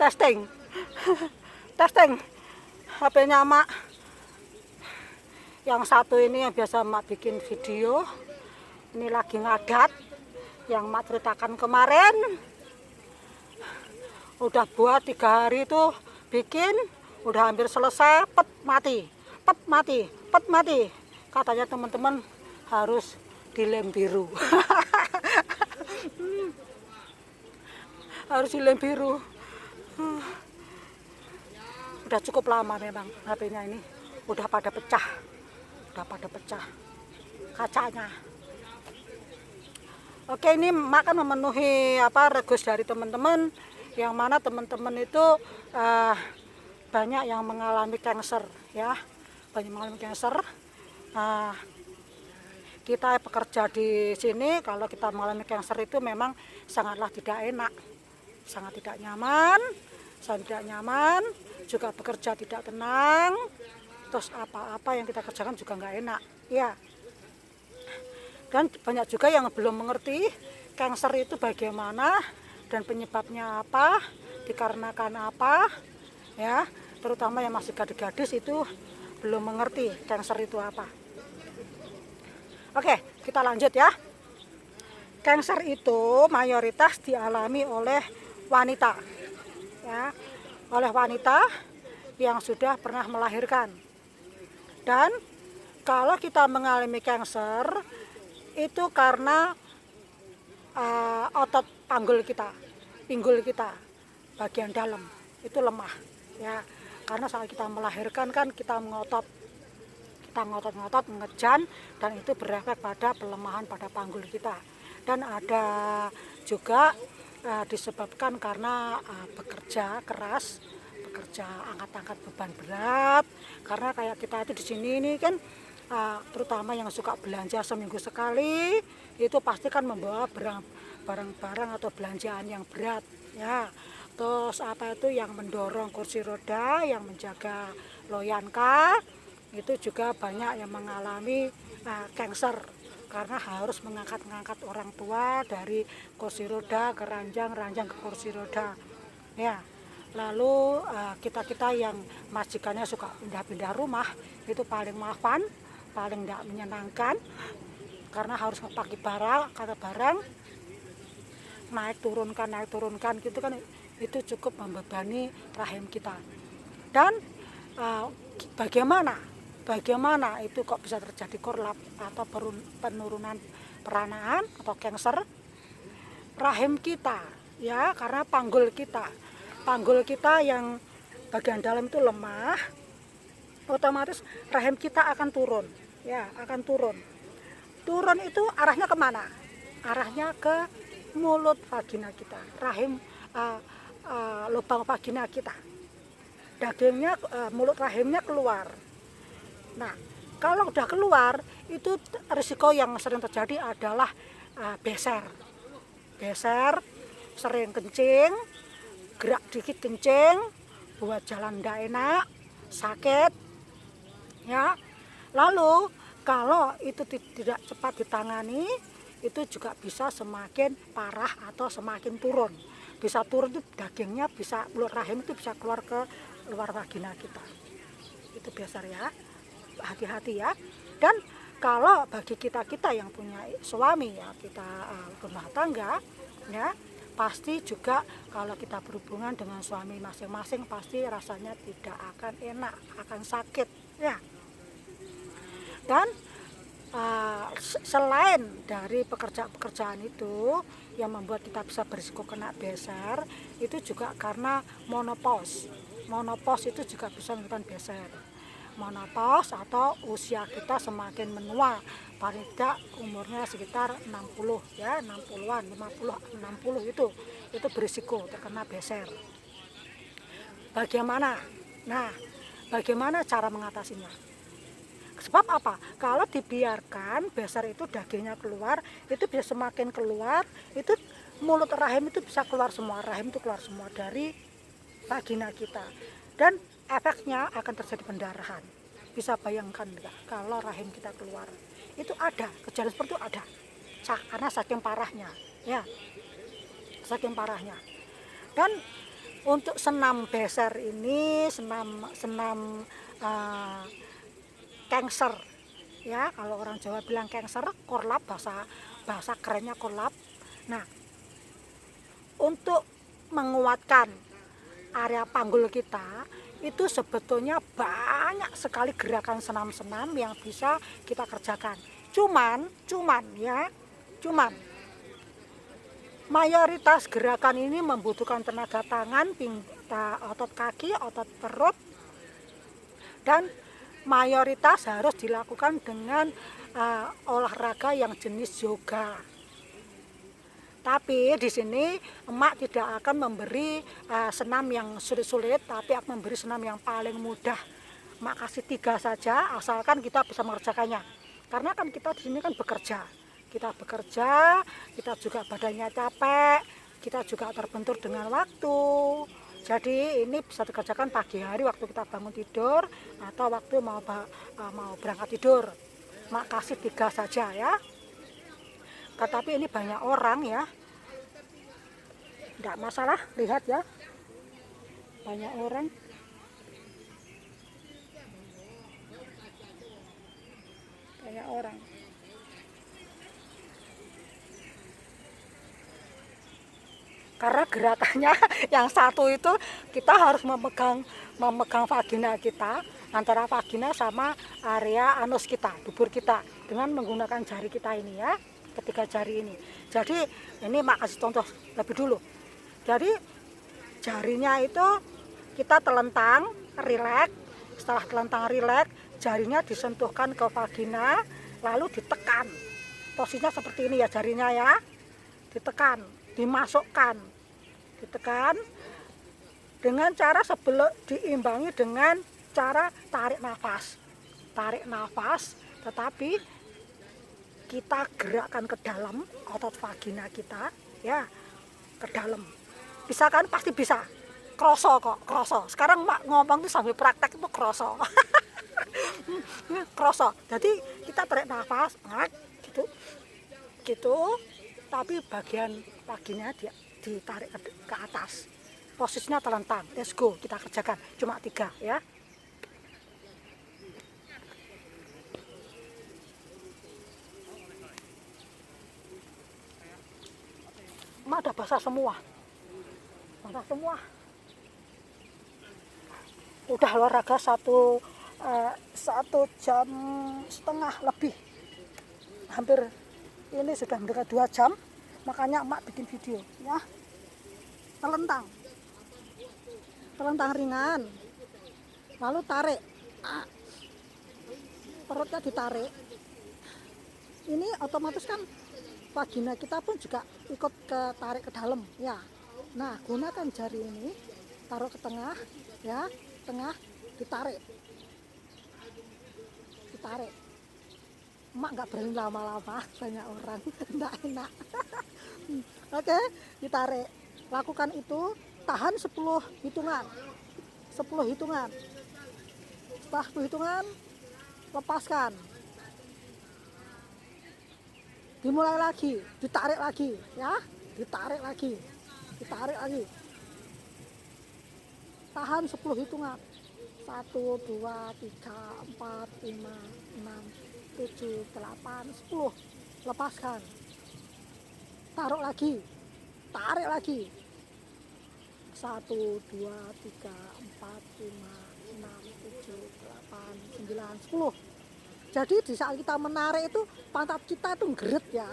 Testing. Testing. HP-nya Mak. Yang satu ini yang biasa Mak bikin video. Ini lagi ngadat. Yang Mak ceritakan kemarin. Udah buat 3 hari itu bikin. Udah hampir selesai. Pet mati. Pet mati. Pet mati. Katanya teman-teman harus dilem biru. Harus dilem biru. Udah cukup lama memang HP-nya ini. Udah pada pecah. Udah pada pecah kacanya. Oke, ini Mak kan memenuhi request dari teman-teman, yang mana teman-teman itu banyak yang mengalami cancer ya. Banyak mengalami cancer. Kita bekerja di sini, kalau kita mengalami cancer itu memang sangatlah tidak enak. Sangat tidak nyaman, juga bekerja tidak tenang, terus apa-apa yang kita kerjakan juga nggak enak, ya. Dan banyak juga yang belum mengerti cancer itu bagaimana dan penyebabnya apa, dikarenakan apa, ya. Terutama yang masih gadis-gadis itu belum mengerti cancer itu apa. Oke, kita lanjut ya. Cancer itu mayoritas dialami oleh wanita, ya, oleh wanita yang sudah pernah melahirkan. Dan kalau kita mengalami cancer itu karena otot pinggul kita bagian dalam itu lemah, ya. Karena saat kita melahirkan kan kita ngotot, mengejan, dan itu berefek pada pelemahan pada panggul kita. Dan ada juga disebabkan karena bekerja keras, angkat-angkat beban berat. Karena kayak kita itu di sini ini kan terutama yang suka belanja seminggu sekali, itu pasti kan membawa barang-barang atau belanjaan yang berat, ya. Terus yang mendorong kursi roda, yang menjaga loyanka, itu juga banyak yang mengalami cancer. Karena harus mengangkat orang tua dari kursi roda ke ranjang ke kursi roda, ya. Lalu kita yang majikannya suka pindah-pindah rumah, itu paling maafan, paling tidak menyenangkan, karena harus ngepaki barang naik turunkan gitu kan, itu cukup membebani rahim kita. Dan bagaimana itu kok bisa terjadi korlap atau penurunan peranaan atau cancer rahim kita, ya. Karena panggul kita yang bagian dalam itu lemah, otomatis rahim kita akan turun, ya, turun itu arahnya kemana? Arahnya ke mulut vagina kita, lubang vagina kita, dagingnya, mulut rahimnya keluar. Nah, kalau udah keluar, itu risiko yang sering terjadi adalah beser, sering kencing, gerak dikit kencing, buat jalan ndak enak, sakit, ya. Lalu kalau itu tidak cepat ditangani, itu juga bisa semakin parah atau semakin turun. Bisa turun itu dagingnya, mulut rahim itu bisa keluar ke luar vagina kita. Itu biasa, ya. Hati-hati, ya. Dan kalau bagi kita yang punya suami, ya, kita rumah tangga, ya, pasti juga kalau kita berhubungan dengan suami masing-masing pasti rasanya tidak akan enak, akan sakit, ya. Dan selain dari pekerjaan itu yang membuat kita bisa berisiko kena beser, itu juga karena menopause itu juga bisa menyebabkan beser. Menopause atau usia kita semakin menua, paling tidak umurnya sekitar 60, ya, 60-an, 50, 60 itu berisiko terkena beser. Bagaimana cara mengatasinya? Sebab apa? Kalau dibiarkan beser itu dagingnya keluar, itu bisa semakin keluar, itu mulut rahim itu bisa keluar semua, rahim itu keluar semua dari vagina kita. Dan efeknya akan terjadi pendarahan. Bisa bayangkan enggak kalau rahim kita keluar? Itu ada, kejadian seperti itu ada. Karena saking parahnya, ya. Dan Untuk senam beser ini senam senam uh, kengser ya, kalau orang Jawa bilang kengser, korlap bahasa bahasa kerennya korlap. Nah, untuk menguatkan area panggul kita itu sebetulnya banyak sekali gerakan senam-senam yang bisa kita kerjakan. Cuman mayoritas gerakan ini membutuhkan tenaga tangan, otot kaki, otot perut, dan mayoritas harus dilakukan dengan olahraga yang jenis yoga. Tapi di sini emak tidak akan memberi senam yang sulit-sulit, tapi akan memberi senam yang paling mudah. Emak kasih 3 saja, asalkan kita bisa mengerjakannya. Karena kan kita di sini kan bekerja, kita juga badannya capek, kita juga terbentur dengan waktu. Jadi ini bisa dikerjakan pagi hari waktu kita bangun tidur atau waktu mau berangkat tidur. Emak kasih 3 saja ya. Tetapi ini banyak orang ya, tidak masalah, lihat ya, banyak orang. Karena gerakannya yang satu itu kita harus memegang vagina kita, antara vagina sama area anus kita, dubur kita, dengan menggunakan jari kita ini ya, ketiga jari ini. Jadi ini mak kasih contoh lebih dulu. Jadi jarinya itu kita telentang, rileks. Setelah telentang rileks, jarinya disentuhkan ke vagina, lalu ditekan. Posisinya seperti ini ya, jarinya ya, ditekan, dimasukkan, ditekan dengan cara sebelum diimbangi dengan cara tarik nafas, tetapi kita gerakkan ke dalam otot vagina kita ya, ke dalam. Bisa kan? Pasti bisa. Kroso kok, kroso. Sekarang mak ngomong tuh sambil praktek itu kroso. Kroso. Jadi kita tarik nafas, gitu, gitu. Tapi bagian vagina dia ditarik ke atas. Posisinya telentang. Let's go, kita kerjakan. Cuma 3 ya. Mak udah basah semua. Udah olahraga 1 jam setengah lebih, hampir ini sudah mendekati 2 jam, makanya emak bikin video ya. Telentang ringan, lalu tarik, perutnya ditarik, ini otomatis kan vagina kita pun juga ikut tarik ke dalam ya. Nah, gunakan jari ini, taruh ke tengah ya, tengah, ditarik. Emak nggak berani lama-lama, banyak orang, enggak enak. Oke, ditarik. Lakukan itu, tahan 10 hitungan. Setelah 10 hitungan, lepaskan. Dimulai lagi, ditarik lagi ya, ditarik lagi. Tahan 10 hitungan. 1, 2, 3, 4, 5, 6, 7, 8, 10. Lepaskan. Taruh lagi. Tarik lagi. 1, 2, 3, 4, 5, 6, 7, 8, 9, 10. Jadi di saat kita menarik itu pantat kita itu ngeret ya.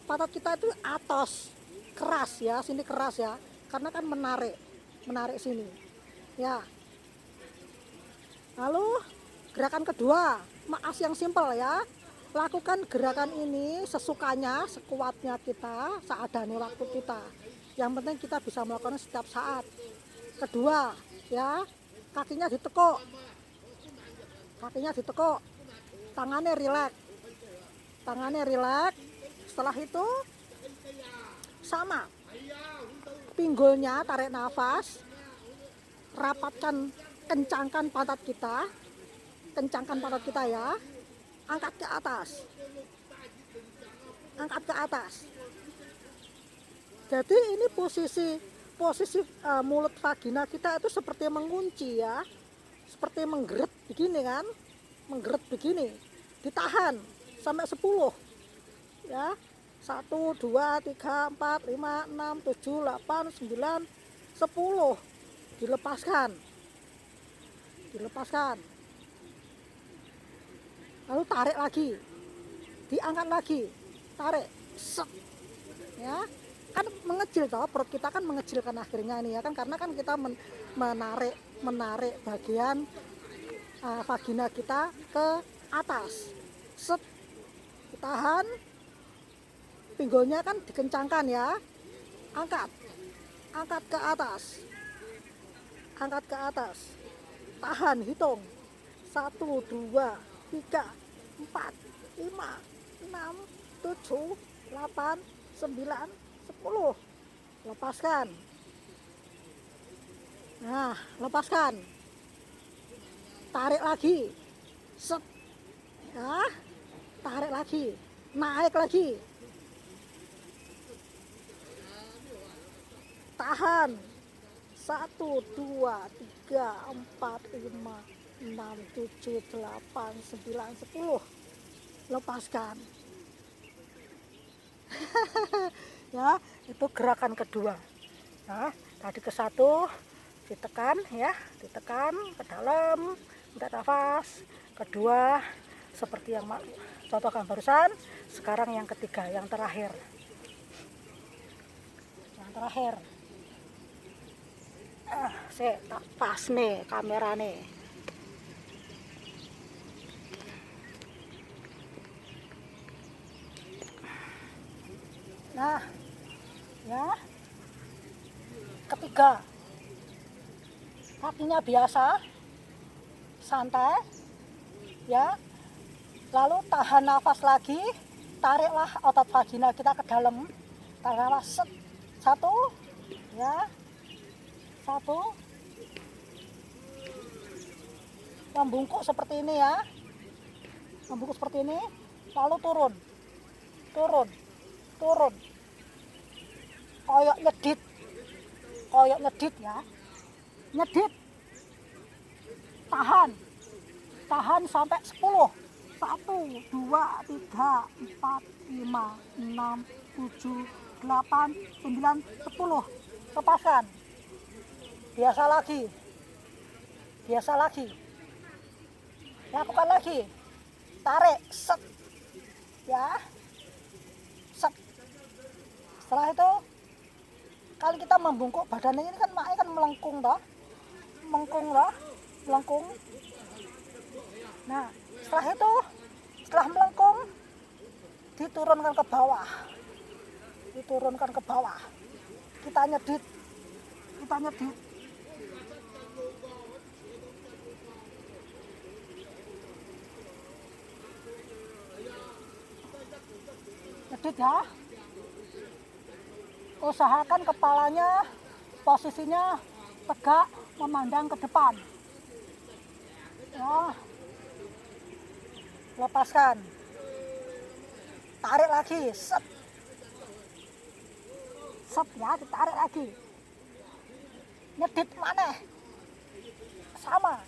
Pantat kita itu atas, keras ya, sini keras ya. Karena kan menarik sini. Ya. Lalu gerakan kedua, maaf yang simpel ya. Lakukan gerakan ini sesukanya, sekuatnya kita, seadanya waktu kita. Yang penting kita bisa melakukan setiap saat. Kedua, ya, kakinya ditekuk. Tangannya rileks. Setelah itu sama. Pinggulnya tarik nafas. Rapatkan, kencangkan pantat kita ya. Angkat ke atas. Jadi ini posisi posisi mulut vagina kita itu seperti mengunci ya, seperti menggeret begini kan, menggeret begini, ditahan sampai 10 ya, 1 2 3 4 5 6 7 8 9 10, dilepaskan, lalu tarik lagi, diangkat lagi, tarik, set ya, kan mengecil toh, perut kita kan mengecilkan akhirnya ini ya kan, karena kan kita menarik bagian vagina kita ke atas, set, ditahan, pinggulnya kan dikencangkan ya, angkat ke atas, tahan, hitung 1 2 3 4 5 6 7 8 9 10, lepaskan. Nah, lepaskan, tarik lagi, set ya, tarik lagi, naik lagi, tahan 1 2 3 4 5 6 7 8 9 10, lepaskan. Ya, itu gerakan kedua. Nah, tadi ke 1 ditekan ya, ditekan ke dalam, minta nafas. Kedua seperti yang contohkan barusan. Sekarang yang ketiga, yang terakhir. Saya tak pas nih kamera nih. Nah, ya, ketiga, kakinya biasa, santai, ya, lalu tahan nafas lagi, tariklah otot vagina kita ke dalam, tarik nafas, 1, ya, 1, membungkuk seperti ini ya, membungkuk seperti ini, lalu turun, koyok nyedit ya, nyedit, tahan sampai 10, 1 2 3 4 5 6 7 8 9 10, lepaskan, biasa lagi, lakukan lagi, tarik, set ya, set. Setelah itu kalau kita membungkuk badannya ini kan makanya kan melengkung. Nah, setelah melengkung diturunkan ke bawah, kita nyedit, ya. Usahakan kepalanya posisinya tegak memandang ke depan ya. Lepaskan, tarik lagi, set ya, ditarik lagi, nyedit maneh, sama.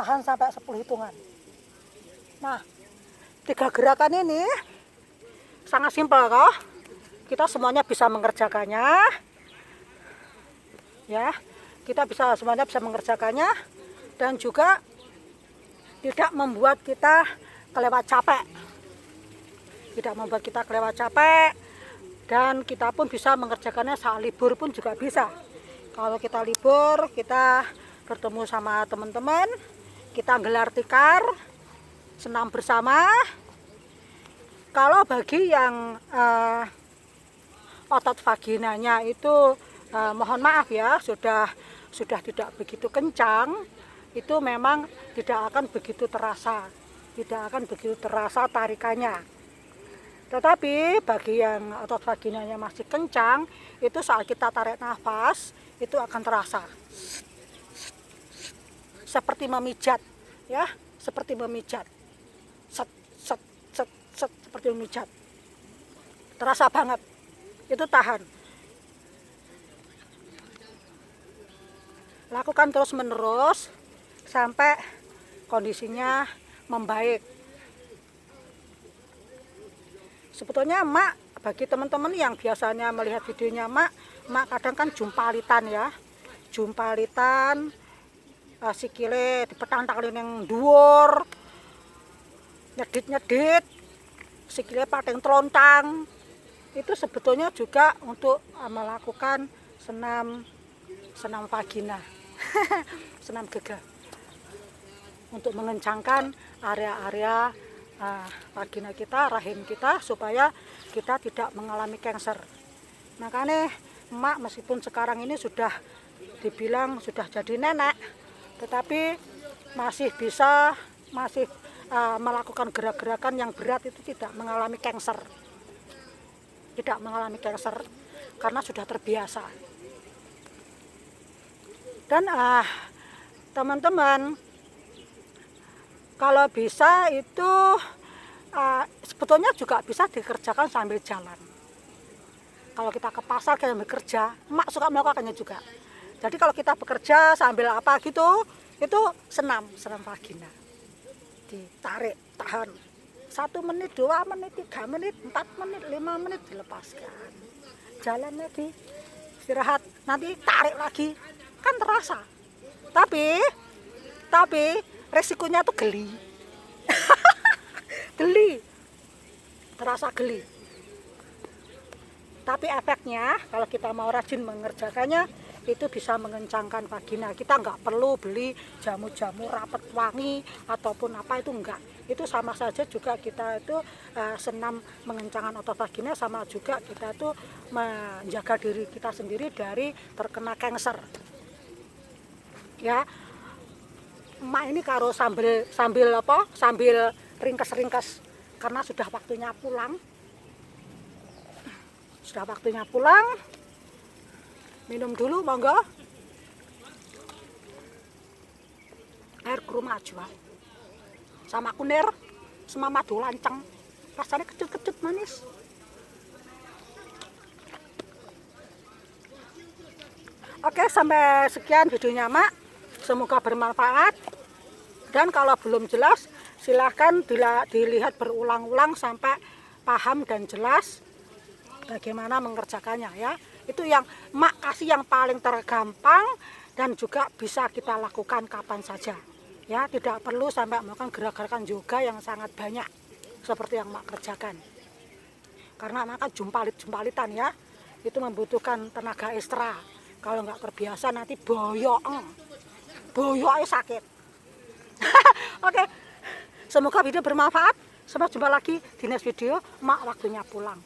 Tahan sampai 10 hitungan. Nah, 3 gerakan ini sangat simpel kok. Kita semuanya bisa mengerjakannya. Ya, semuanya bisa mengerjakannya dan juga tidak membuat kita kelewat capek. Dan kita pun bisa mengerjakannya saat libur pun juga bisa. Kalau kita libur, kita bertemu sama teman-teman, kita gelar tikar, senam bersama. Kalau bagi yang otot vaginanya itu mohon maaf ya, sudah tidak begitu kencang, itu memang tidak akan begitu terasa tarikannya. Tetapi bagi yang otot vaginanya masih kencang, itu saat kita tarik nafas itu akan terasa seperti memijat ya, seperti memijat. seperti memijat. Terasa banget. Itu tahan. Lakukan terus menerus sampai kondisinya membaik. Sebetulnya Mak, bagi teman-teman yang biasanya melihat videonya Mak kadang kan jumpalitan ya. Jumpalitan, sikile dipetang-tangin yang dhuwur, nyedit-nyedit, sikile pating telontang. Itu sebetulnya juga untuk melakukan senam vagina. Senam gega. Untuk mengencangkan area-area vagina kita, rahim kita, supaya kita tidak mengalami kanker. Makanya Mak meskipun sekarang ini sudah dibilang sudah jadi nenek, tetapi masih bisa melakukan gerak-gerakan yang berat, itu tidak mengalami kanker. Tidak mengalami kanker karena sudah terbiasa. Dan teman-teman, kalau bisa itu sebetulnya juga bisa dikerjakan sambil jalan. Kalau kita ke pasar kita bekerja, Mak suka melakukannya juga. Jadi kalau kita bekerja sambil apa gitu, itu senam vagina. Ditarik, tahan. 1 menit, 2 menit, 3 menit, 4 menit, 5 menit, dilepaskan. Jalan lagi, istirahat, nanti tarik lagi. Kan terasa. Tapi resikonya tuh geli. Geli. Terasa geli. Tapi efeknya kalau kita mau rajin mengerjakannya, itu bisa mengencangkan vagina. Kita nggak perlu beli jamu-jamu rapet wangi ataupun apa, itu enggak. Itu sama saja juga kita itu senam mengencangkan otot vagina, sama juga kita itu menjaga diri kita sendiri dari terkena kanker. Ya, Emak ini karo sambil ringkes-ringkes karena sudah waktunya pulang. Sudah waktunya pulang. Minum dulu, monggo. Air kurma ajwa. Sama kunir, sama madu lanceng. Rasanya kecut-kecut manis. Oke, sampai sekian videonya Mak. Semoga bermanfaat. Dan kalau belum jelas, silahkan dilihat berulang-ulang sampai paham dan jelas bagaimana mengerjakannya ya. Itu yang Mak kasih yang paling tergampang dan juga bisa kita lakukan kapan saja. Ya, tidak perlu sampai melakukan gerakan yoga yang sangat banyak seperti yang Mak kerjakan. Karena Mak kan jumpalit-jumpalitan ya. Itu membutuhkan tenaga ekstra. Kalau nggak terbiasa nanti boyoknya sakit. Oke, semoga video bermanfaat. Sampai jumpa lagi di next video. Mak waktunya pulang.